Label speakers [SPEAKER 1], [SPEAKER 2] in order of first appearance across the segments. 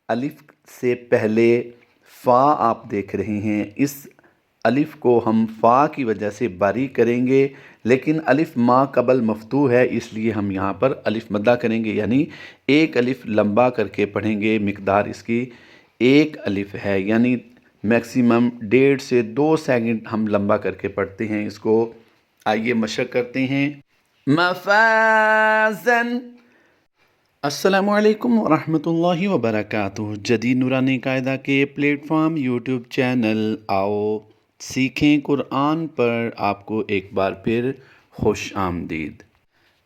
[SPEAKER 1] الف سے پہلے فا آپ دیکھ رہے ہیں، اس الف کو ہم فا کی وجہ سے باریک کریں گے، لیکن الف ما قبل مفتوح ہے اس لیے ہم یہاں پر الف مدہ کریں گے، یعنی ایک الف لمبا کر کے پڑھیں گے۔ مقدار اس کی ایک الف ہے، یعنی میکسیمم 1.5 سے 2 سیکنڈ ہم لمبا کر کے پڑھتے ہیں اس کو۔ آئیے مشق کرتے ہیں۔ مفازن۔ السلام علیکم ورحمۃ اللہ وبرکاتہ۔ جدید نورانی قاعدہ کے پلیٹ فارم یوٹیوب چینل آؤ سیکھیں قرآن پر آپ کو ایک بار پھر خوش آمدید۔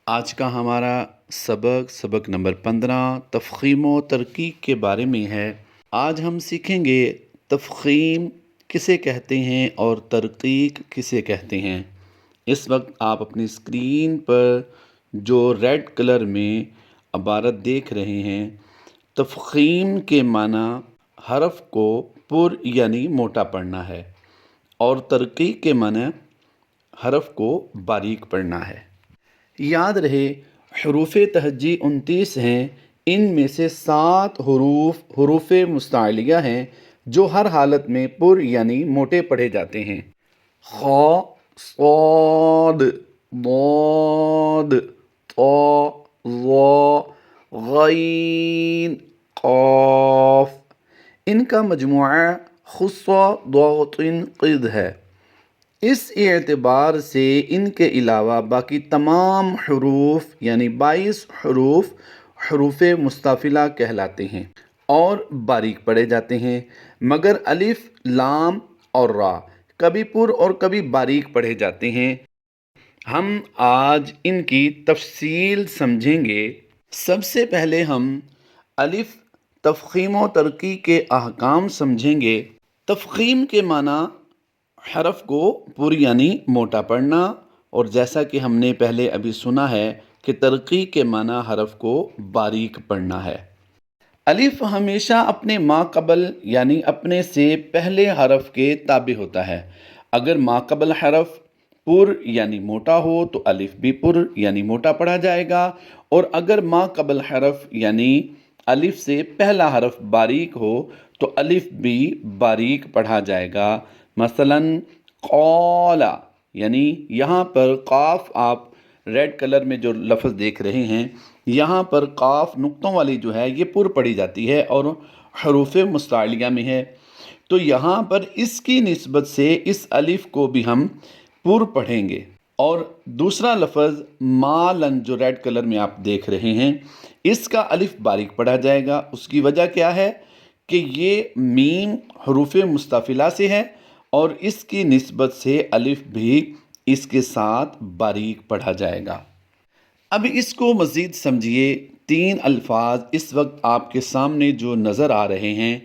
[SPEAKER 1] آج کا ہمارا سبق نمبر 15 تفخیم و ترقیق کے بارے میں ہے۔ آج ہم سیکھیں گے تفخیم کسے کہتے ہیں اور ترقیق کسے کہتے ہیں۔ اس وقت آپ اپنی اسکرین پر جو ریڈ کلر میں عبارت دیکھ رہے ہیں، تفخیم کے معنی حرف کو پر یعنی موٹا پڑھنا ہے، اور ترقیق کے معنی حرف کو باریک پڑھنا ہے۔ یاد رہے حروف تہجی 29 ہیں، ان میں سے 7 حروف مستعلیہ ہیں جو ہر حالت میں پر یعنی موٹے پڑھے جاتے ہیں۔ خا، صاد، ضاد، طا، ظا، غین، قاف۔ ان کا مجموعہ خص ضغط قد ہے۔ اس اعتبار سے ان کے علاوہ باقی تمام حروف یعنی 22 حروف مستفیلہ کہلاتے ہیں اور باریک پڑھے جاتے ہیں، مگر الف، لام اور را کبھی پر اور کبھی باریک پڑھے جاتے ہیں۔ ہم آج ان کی تفصیل سمجھیں گے۔ سب سے پہلے ہم الف تفخیم و ترقیق کے احکام سمجھیں گے۔ تفخیم کے معنی حرف کو پر یعنی موٹا پڑھنا، اور جیسا کہ ہم نے پہلے ابھی سنا ہے کہ ترقیق کے معنی حرف کو باریک پڑھنا ہے۔ الف ہمیشہ اپنے ما قبل یعنی اپنے سے پہلے حرف کے تابع ہوتا ہے۔ اگر ما قبل حرف پر یعنی موٹا ہو تو الف بھی پر یعنی موٹا پڑھا جائے گا، اور اگر ما قبل حرف یعنی الف سے پہلا حرف باریک ہو تو الف بھی باریک پڑھا جائے گا۔ مثلا قال، یعنی یہاں پر قاف آپ ریڈ کلر میں جو لفظ دیکھ رہے ہیں، یہاں پر قاف نقطوں والی جو ہے یہ پر پڑھی جاتی ہے اور حروف مستعلیہ میں ہے، تو یہاں پر اس کی نسبت سے اس الف کو بھی ہم پر پڑھیں گے۔ اور دوسرا لفظ مالن جو ریڈ کلر میں آپ دیکھ رہے ہیں، اس کا الف باریک پڑھا جائے گا۔ اس کی وجہ کیا ہے کہ یہ میم حروف مستفیلہ سے ہے اور اس کی نسبت سے الف بھی اس کے ساتھ باریک پڑھا جائے گا۔ اب اس کو مزید سمجھیے۔ 3 الفاظ اس وقت آپ کے سامنے جو نظر آ رہے ہیں،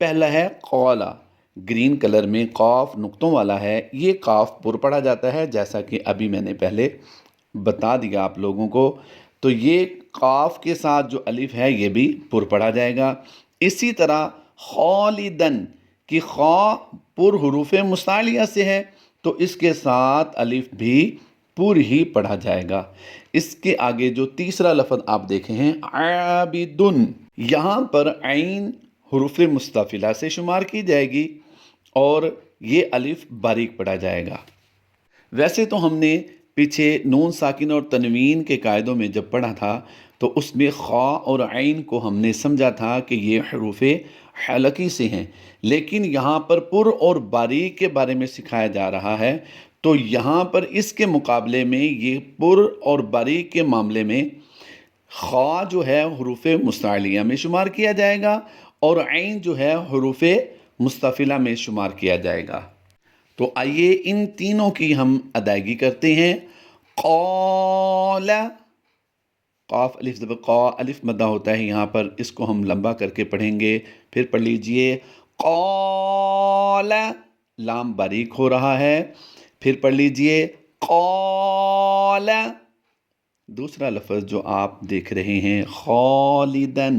[SPEAKER 1] پہلا ہے قولا، گرین کلر میں قاف نقطوں والا ہے، یہ قاف پر پڑھا جاتا ہے جیسا کہ ابھی میں نے پہلے بتا دیا آپ لوگوں کو، تو یہ قاف کے ساتھ جو الف ہے یہ بھی پر پڑھا جائے گا۔ اسی طرح خالدن کی خا پر حروف مستعلیہ سے ہے تو اس کے ساتھ الف بھی پر ہی پڑھا جائے گا۔ اس کے آگے جو تیسرا لفظ آپ دیکھیں ہیں عابدن، یہاں پر عین حروف مستفیلہ سے شمار کی جائے گی اور یہ الف باریک پڑھا جائے گا۔ ویسے تو ہم نے پیچھے نون ساکن اور تنوین کے قاعدوں میں جب پڑھا تھا تو اس میں خا اور عین کو ہم نے سمجھا تھا کہ یہ حروف حلقی سے ہیں، لیکن یہاں پر پر اور باریک کے بارے میں سکھایا جا رہا ہے، تو یہاں پر اس کے مقابلے میں یہ پر اور باریک کے معاملے میں خا جو ہے حروف مستعلیہ میں شمار کیا جائے گا اور عین جو ہے حروف مستفیلہ میں شمار کیا جائے گا۔ تو آئیے ان تینوں کی ہم ادائیگی کرتے ہیں۔ قال، قاف الف زبر قا، الف مدہ ہوتا ہے یہاں پر، اس کو ہم لمبا کر کے پڑھیں گے۔ پھر پڑھ لیجئے قال، لام باریک ہو رہا ہے۔ پھر پڑھ لیجئے قال، دوسرا لفظ جو آپ دیکھ رہے ہیں خالدن،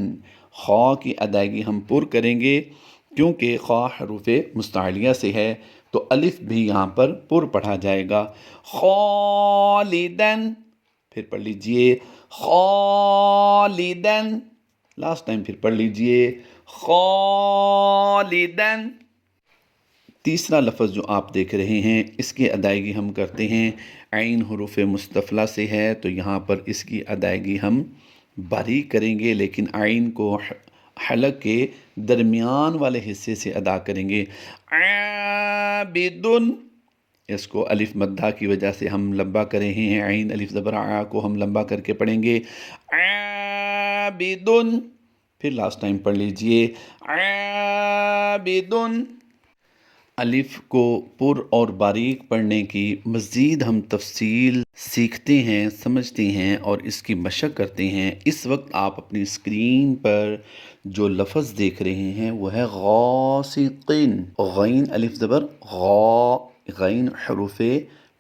[SPEAKER 1] خا کی ادائیگی ہم پر کریں گے کیونکہ خا حروف مستعلیہ سے ہے تو الف بھی یہاں پر پڑھا جائے گا۔ خالدن، پھر پڑھ لیجئے خالدن، لاسٹ ٹائم پھر پڑھ لیجئے खालिदन। तीसरा लफ्ज़ जो आप देख रहे हैं इसकी अदायगी हम करते हैं, ऐन हुरूफ मुस्तफ़ला से है तो यहाँ पर इसकी अदायगी हम बारीक करेंगे, लेकिन ऐन को हलक के दरमियान वाले हिस्से से अदा करेंगे। आबिदुन, इसको अलिफ मद्दा की वजह से हम लंबा कर रहे हैं, ऐन अलिफ ज़बर आ को हम लंबा करके पढ़ेंगे। आबिदुन, फिर लास्ट टाइम पढ़ लीजिए, आबिदुन। अलिफ को पुर और बारीक पढ़ने की मज़ीद हम तफसील सीखते हैं, समझते हैं और इसकी मशक करते हैं। इस वक्त आप अपनी स्क्रीन पर जो लफ्ज़ देख रहे हैं वो है गासिक़िन। गैन अलिफ ज़बर गा, गैन हुरूफ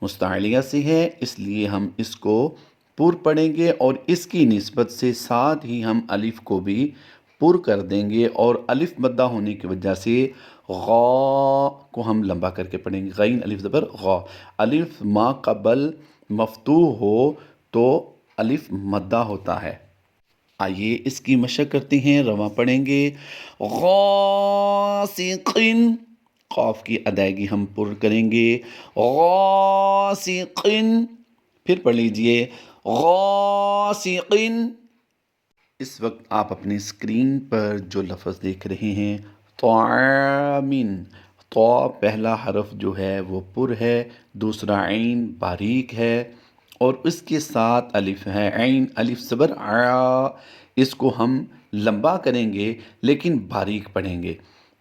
[SPEAKER 1] मुस्तअलिया से है, इसलिए हम इसको पुर पढ़ेंगे और इसकी निस्बत से साथ ही हम अलिफ को भी पुर कर देंगे और अलिफ मद्दा होने की वजह से गौ को हम लंबा करके पढ़ेंगे। गैन अलिफ ज़बर गौ, अलिफ मा कबल मफ्तूह हो तो अलिफ मद्दा होता है। आइए इसकी मशक करते हैं, रवा पढ़ेंगे। गासिक़िन, क़ाफ की अदायगी हम पुर करेंगे। गासिक़िन, फिर पढ़ लीजिए गासिक़िन। इस वक्त आप अपनी स्क्रीन पर जो लफ्ज़ देख रहे हैं तौमिन, तो पहला हरफ जो है वो पुर है, दूसरा ऐन बारीक है और इसके साथ अलिफ है, ऐन अलिफ ज़बर आ, इसको हम लंबा करेंगे लेकिन बारीक पढ़ेंगे।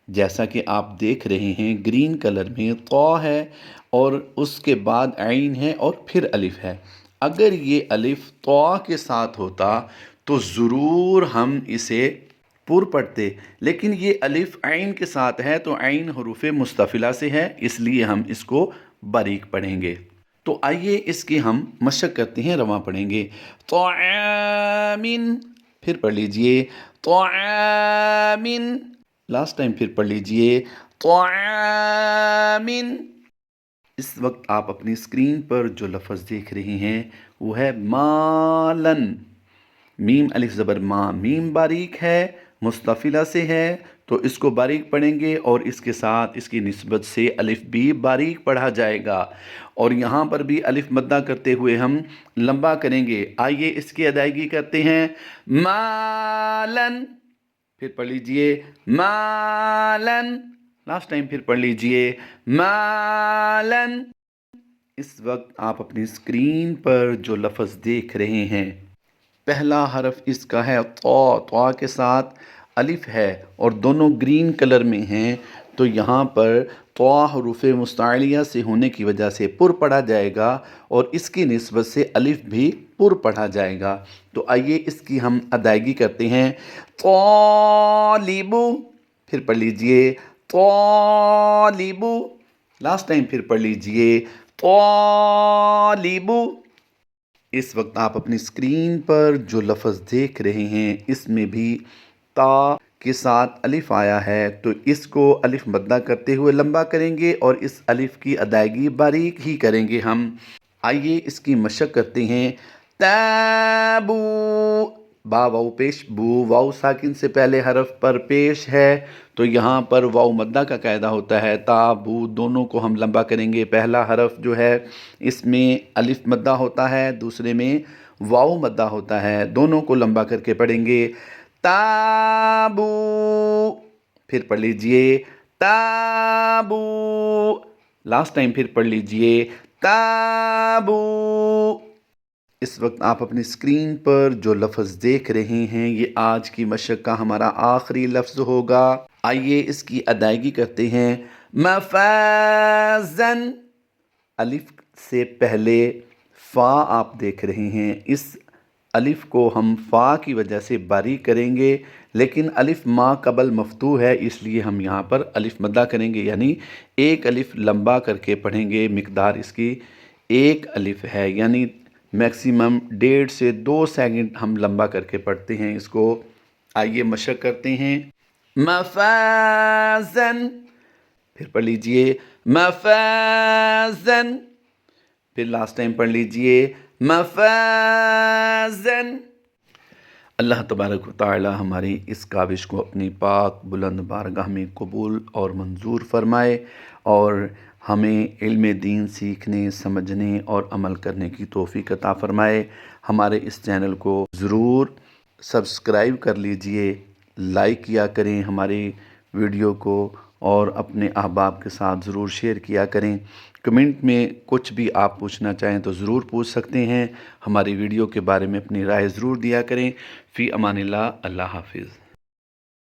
[SPEAKER 1] जैसा कि आप देख रहे हैं ग्रीन कलर में तो है और उसके बाद ऐन है और फिर अलिफ है। अगर ये अलिफ तो के साथ होता तो ज़रूर हम इसे पुर पढ़ते, लेकिन ये अलिफ ऐन के साथ है तो ऐन हुरूफ मुस्तफ़िला से है, इसलिए हम इसको बारीक पढ़ेंगे। तो आइए इसकी हम मशक करते हैं, रवा पढ़ेंगे। तौमिन, फिर पढ़ लीजिए तौमिन, लास्ट टाइम फिर पढ़ लीजिए तौमिन। इस वक्त आप अपनी स्क्रीन पर जो लफ्ज़ देख रहे हैं वो है मालन। मीम अलिफ ज़बर मा, मीम बारीक है, मुस्तफ़िला से है तो इसको बारीक पढ़ेंगे और इसके साथ इसकी निस्बत से अलिफ भी बारीक पढ़ा जाएगा और यहाँ पर भी अलिफ मद्दा करते हुए हम लंबा करेंगे। आइए इसकी अदायगी करते हैं। मालन, फिर पढ़ लीजिए मालन, लास्ट टाइम फिर पढ़ लीजिए मालन। इस वक्त आप अपनी स्क्रीन पर जो लफ्ज़ देख रहे हैं पहला हरफ इसका है तो के साथ अलिफ है और दोनों ग्रीन कलर में हैं, तो यहाँ पर तो हुरूफ मुस्तअलिया से होने की वजह से पुर पढ़ा जाएगा और इसकी निस्बत से अलिफ भी पुर पढ़ा जाएगा। तो आइए इसकी हम अदायगी करते हैं। तौलिबु, फिर पढ़ लीजिए तौलिबु, लास्ट टाइम फिर पढ़ लीजिए तौलिबु। इस वक्त आप अपनी स्क्रीन पर जो लफ्ज़ देख रहे हैं इसमें भी ता के साथ अलिफ आया है तो इसको अलिफ मद्दा करते हुए लंबा करेंगे और इस अलिफ की अदायगी बारीक ही करेंगे हम। आइए इसकी मशक करते हैं। ताबू, बा वाव पेश, बू वाव साकिन से पहले हरफ पर पेश है तो यहाँ पर वाव मद्दा का कायदा होता है। ता बू दोनों को हम लंबा करेंगे। पहला हरफ जो है इसमें अलिफ मद्दा होता है, दूसरे में वाव मद्दा होता है, दोनों को लंबा करके पढ़ेंगे। ताबू, फिर पढ़ लीजिए ताबू, लास्ट टाइम फिर पढ़ लीजिए ताबू। इस वक्त आप अपनी स्क्रीन पर जो लफ्ज़ देख रहे हैं ये आज की मशक का हमारा आखिरी लफ्ज़ होगा। आइए इसकी अदायगी करते हैं। मफ़ाज़न, अलिफ से पहले फ़ा आप देख रहे हैं, इस अलिफ को हम फ़ा की वजह से बारीक करेंगे लेकिन अलिफ मा कबल मफ्तू है इसलिए हम यहाँ पर अलिफ मद्दा करेंगे, यानी एक अलिफ लंबा करके पढ़ेंगे। मिकदार इसकी एक अलिफ है, यानी मैक्सिमम 1.5 से 2 सेकंड हम लंबा करके पढ़ते हैं इसको। आइए मशक करते हैं। मफ़ाज़न, फिर पढ़ लीजिए मफ़ाज़न, फिर लास्ट टाइम पढ़ लीजिए मफ़ाज़न। اللہ तबारक व तआला हमारी इस काविश को अपनी पाक बुलंद बारगाह में कबूल और मंजूर फरमाए और हमें इल्म दीन सीखने, समझने और अमल करने की तौफीक अता फ़रमाए। हमारे इस चैनल को ज़रूर सब्सक्राइब कर लीजिए, लाइक किया करें हमारी वीडियो को और अपने अहबाब के साथ ज़रूर शेयर किया करें। कमेंट में कुछ भी आप पूछना चाहें तो ज़रूर पूछ सकते हैं। हमारी वीडियो के बारे में अपनी राय ज़रूर दिया करें। फ़ी अमानिल्लाह, अल्लाह हाफ़िज़।